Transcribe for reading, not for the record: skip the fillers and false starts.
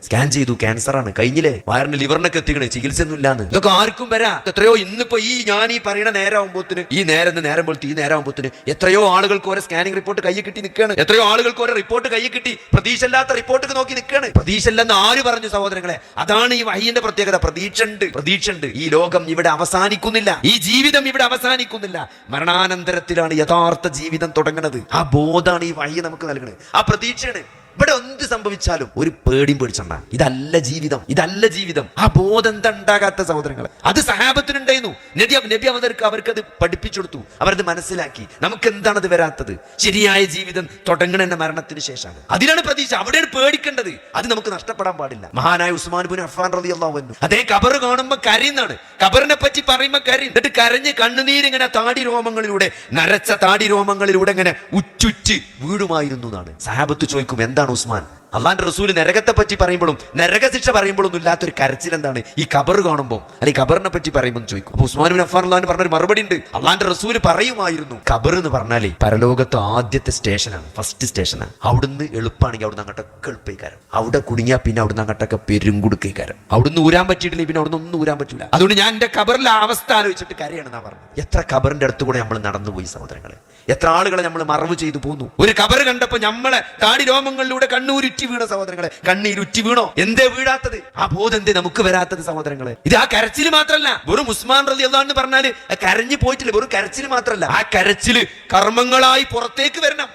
Scan ചെയ്തു, cancer ആണ്, കഴിഞ്ഞില്ലേ, വയറിന് ലിവറിനൊക്കെ എത്തിക്കണേ, ചികിത്സ ഒന്നും ഇല്ലാന്ന്. ഇതൊക്കെ ആർക്കും വരാം. എത്രയോ ഇന്നിപ്പോ ഞാൻ ഈ പറയുന്ന നേരമാകുമ്പോത്തിന്, ഈ നേരം പോലത്തെ ഈ നേരമാകുമ്പോത്തിന് എത്രയോ ആളുകൾക്ക് ഓരോ സ്കാനിങ് റിപ്പോർട്ട് കയ്യിൽ കിട്ടി നിൽക്കുകയാണ്. എത്രയോ ആളുകൾക്ക് ഓരോ റിപ്പോർട്ട് കയ്യിൽ കിട്ടി പ്രതീക്ഷയില്ലാത്ത റിപ്പോർട്ട് നോക്കി നിൽക്കുകയാണ്. പ്രതീക്ഷ ഇല്ലെന്ന് ആര് പറഞ്ഞു സഹോദരങ്ങളെ? അതാണ് ഈ വഹീന്റെ പ്രത്യേകത. പ്രതീക്ഷ ഉണ്ട്. ഈ ലോകം ഇവിടെ അവസാനിക്കുന്നില്ല, ഈ ജീവിതം ഇവിടെ അവസാനിക്കുന്നില്ല. മരണാനന്തരത്തിലാണ് യഥാർത്ഥ ജീവിതം തുടങ്ങുന്നത്. ആ ബോധാണ് ഈ വഹി നമുക്ക് നൽകുന്നത്. ആ പ്രതീക്ഷയാണ്. ഇവിടെ എന്ത് സംഭവിച്ചാലും ഒരു പേടിയും പേടിച്ചണ്ട. ഇതല്ല ജീവിതം. ആ ബോധം എന്താ ഉണ്ടാകാത്ത സഹോദരങ്ങളെ? അത് സഹാബത്തിനുണ്ടായിരുന്നു. നബി അവർക്കത് പഠിപ്പിച്ചു കൊടുത്തു, അവരത് മനസ്സിലാക്കി. നമുക്ക് എന്താണ് അത് വരാത്തത്? ശരിയായ ജീവിതം തുടങ്ങണ മരണത്തിന് ശേഷമാണ്. അതിനാണ് പ്രതീക്ഷ. അവിടെയാണ് പേടിക്കേണ്ടത്. അത് നമുക്ക് നഷ്ടപ്പെടാൻ പാടില്ല. മഹാനായ ഉസ്മാൻ ഇബ്നു അഫ്ഫാൻ റളിയല്ലാഹു അൻഹു അതേ ഖബർ കാണുമ്പോ കരയുന്നതാണ്. ഖബറിനെ പറ്റി പറയുമ്പോ കരയും. എന്നിട്ട് കരഞ്ഞ് കണ്ണുനീരിങ്ങനെ താടിരോമങ്ങളിലൂടെ, നരച്ച താടിരോമങ്ങളിലൂടെ ഇങ്ങനെ ഉച്ചുറ്റ് വീടുമായിരുന്നു എന്നാണ്. സഹാബത്ത് ചോദിക്കും, എന്താണ് ഉസ്മാൻ, അള്ളാന്റെ റസൂല് നരകത്തെ പറ്റി പറയുമ്പോഴും നരകശിക്ഷ പറയുമ്പോഴൊന്നും ഇല്ലാത്തൊരു കരച്ചിൽ എന്താണ് ഈ ഖബർ കാണുമ്പോൾ, അല്ലെങ്കിൽ ഖബറിനെ പറ്റി പറയുമ്പോൾ ചോദിക്കും. അപ്പൊ ഉസ്മാൻ ഇബ്നു അഫ്ഫാൻ റളിയല്ലാഹു അൻഹു പറഞ്ഞൊരു മറുപടി ഉണ്ട്. അള്ളാന്റെ റസൂല് പറയുമായിരുന്നു, ഖബർ എന്ന് പറഞ്ഞാലേ പരലോകത്തെ ആദ്യത്തെ സ്റ്റേഷനാണ്, ഫസ്റ്റ് സ്റ്റേഷനാണ്. അവിടുന്ന് എളുപ്പമാണെങ്കിൽ അവിടുന്ന് അങ്ങോട്ടൊക്കെ എളുപ്പക്കാരം, അവിടെ കുടുങ്ങിയാൽ പിന്നെ അവിടുന്ന് അങ്ങോട്ടൊക്കെ പെരുങ്കുടുക്കാരം. അവിടുന്ന് ഊരാൻ പറ്റിയിട്ടില്ല, പിന്നെ അവിടുന്ന് ഒന്നും ഊരാൻ പറ്റില്ല. അതുകൊണ്ട് ഞാൻ എന്റെ ഖബറിലെ അവസ്ഥ ആലോചിച്ചിട്ട് കരയാണെന്നാ പറഞ്ഞത്. എത്ര ഖബറിന്റെ അടുത്ത് കൂടെ നമ്മൾ നടന്നുപോയി സഹോദരങ്ങളെ, എത്ര ആളുകളെ നമ്മൾ മറവ് ചെയ്തു പോന്നു. ഒരു ഖബർ കണ്ടപ്പോ നമ്മളെ താടി രോമങ്ങളിലൂടെ കണ്ണൂരുറ്റി വീണ സഹോദരങ്ങളെ, കണ്ണീരുറ്റി വീണോ? എന്തേ വീഴാത്തത്? ആ ബോധം എന്തേ നമുക്ക് വരാത്തത് സഹോദരങ്ങളെ? ഇത് ആ കരച്ചില് മാത്രല്ല. വെറും ഉസ്മാൻ റളിയല്ലാഹു അൻഹു പറഞ്ഞാല് കരഞ്ഞു പോയിട്ടില്ല. വെറും കരച്ചില് മാത്രല്ല, ആ കരച്ചില് കർമ്മങ്ങളായി പുറത്തേക്ക് വരണം.